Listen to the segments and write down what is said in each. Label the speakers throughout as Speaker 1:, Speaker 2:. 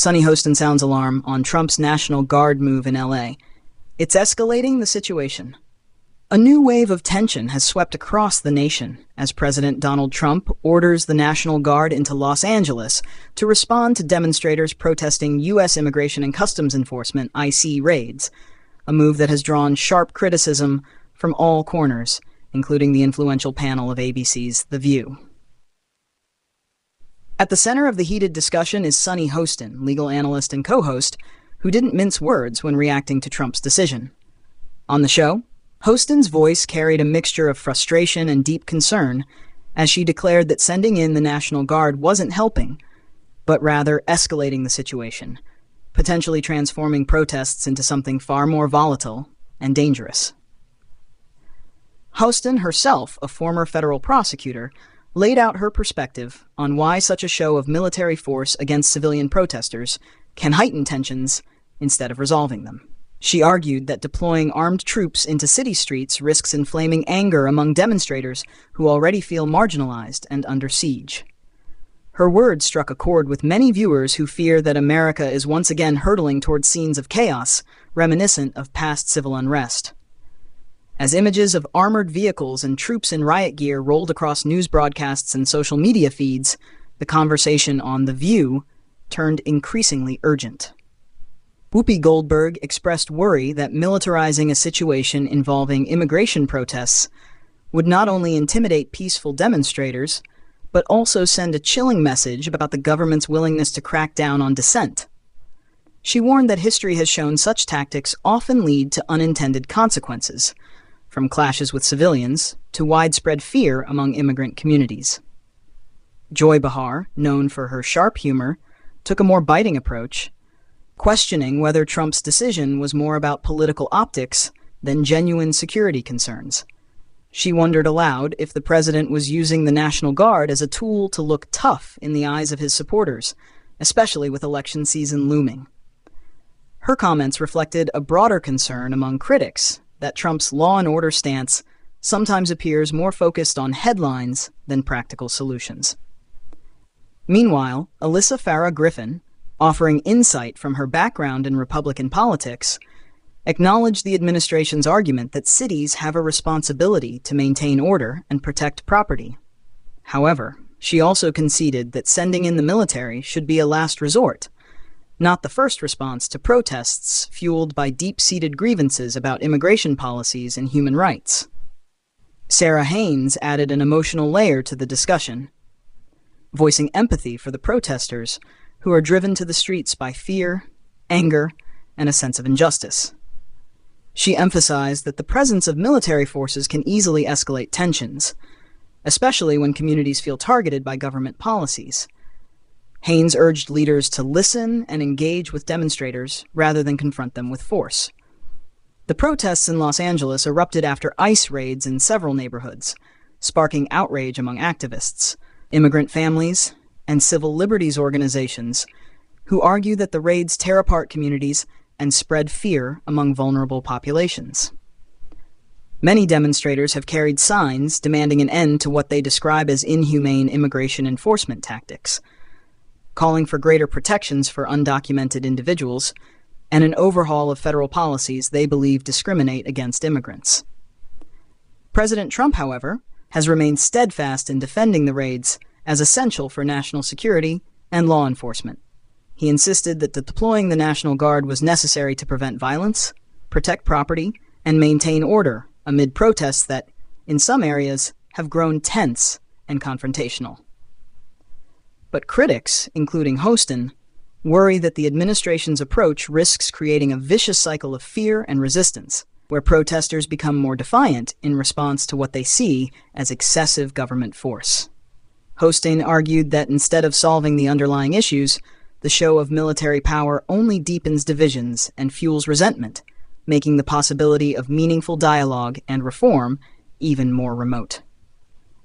Speaker 1: Sunny Hostin sounds alarm on Trump's National Guard move in LA. It's escalating the situation. A new wave of tension has swept across the nation as President Donald Trump orders the National Guard into Los Angeles to respond to demonstrators protesting U.S. Immigration and Customs Enforcement (IC) raids, a move that has drawn sharp criticism from all corners, including the influential panel of ABC's The View. At the center of the heated discussion is Sunny Hostin, legal analyst and co-host, who didn't mince words when reacting to Trump's decision. On the show, Hostin's voice carried a mixture of frustration and deep concern as she declared that sending in the National Guard wasn't helping, but rather escalating the situation, potentially transforming protests into something far more volatile and dangerous. Hostin herself, a former federal prosecutor, laid out her perspective on why such a show of military force against civilian protesters can heighten tensions instead of resolving them. She argued that deploying armed troops into city streets risks inflaming anger among demonstrators who already feel marginalized and under siege. Her words struck a chord with many viewers who fear that America is once again hurtling towards scenes of chaos, reminiscent of past civil unrest. As images of armored vehicles and troops in riot gear rolled across news broadcasts and social media feeds, the conversation on The View turned increasingly urgent. Whoopi Goldberg expressed worry that militarizing a situation involving immigration protests would not only intimidate peaceful demonstrators, but also send a chilling message about the government's willingness to crack down on dissent. She warned that history has shown such tactics often lead to unintended consequences, from clashes with civilians to widespread fear among immigrant communities. Joy Behar, known for her sharp humor, took a more biting approach, questioning whether Trump's decision was more about political optics than genuine security concerns. She wondered aloud if the president was using the National Guard as a tool to look tough in the eyes of his supporters, especially with election season looming. Her comments reflected a broader concern among critics that Trump's law and order stance sometimes appears more focused on headlines than practical solutions. Meanwhile, Alyssa Farah Griffin, offering insight from her background in Republican politics, acknowledged the administration's argument that cities have a responsibility to maintain order and protect property. However, she also conceded that sending in the military should be a last resort, not the first response to protests fueled by deep-seated grievances about immigration policies and human rights. Sarah Haynes added an emotional layer to the discussion, voicing empathy for the protesters who are driven to the streets by fear, anger, and a sense of injustice. She emphasized that the presence of military forces can easily escalate tensions, especially when communities feel targeted by government policies. Haynes urged leaders to listen and engage with demonstrators rather than confront them with force. The protests in Los Angeles erupted after ICE raids in several neighborhoods, sparking outrage among activists, immigrant families, and civil liberties organizations who argue that the raids tear apart communities and spread fear among vulnerable populations. Many demonstrators have carried signs demanding an end to what they describe as inhumane immigration enforcement tactics, calling for greater protections for undocumented individuals and an overhaul of federal policies they believe discriminate against immigrants. President Trump, however, has remained steadfast in defending the raids as essential for national security and law enforcement. He insisted that deploying the National Guard was necessary to prevent violence, protect property, and maintain order amid protests that, in some areas, have grown tense and confrontational. But critics, including Hostin, worry that the administration's approach risks creating a vicious cycle of fear and resistance, where protesters become more defiant in response to what they see as excessive government force. Hostin argued that instead of solving the underlying issues, the show of military power only deepens divisions and fuels resentment, making the possibility of meaningful dialogue and reform even more remote.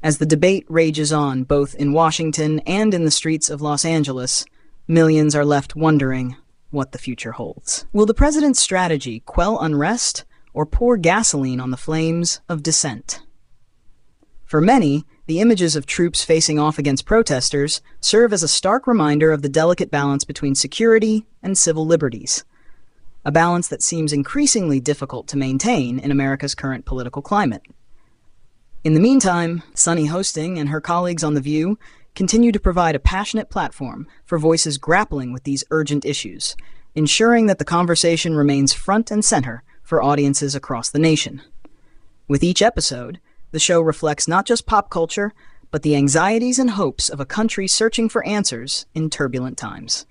Speaker 1: As the debate rages on both in Washington and in the streets of Los Angeles, millions are left wondering what the future holds. Will the president's strategy quell unrest or pour gasoline on the flames of dissent? For many, The images of troops facing off against protesters serve as a stark reminder of the delicate balance between security and civil liberties, a balance that seems increasingly difficult to maintain in America's current political climate. In the meantime, Sunny Hostin and her colleagues on The View continue to provide a passionate platform for voices grappling with these urgent issues, ensuring that the conversation remains front and center for audiences across the nation. With each episode, the show reflects not just pop culture, but the anxieties and hopes of a country searching for answers in turbulent times.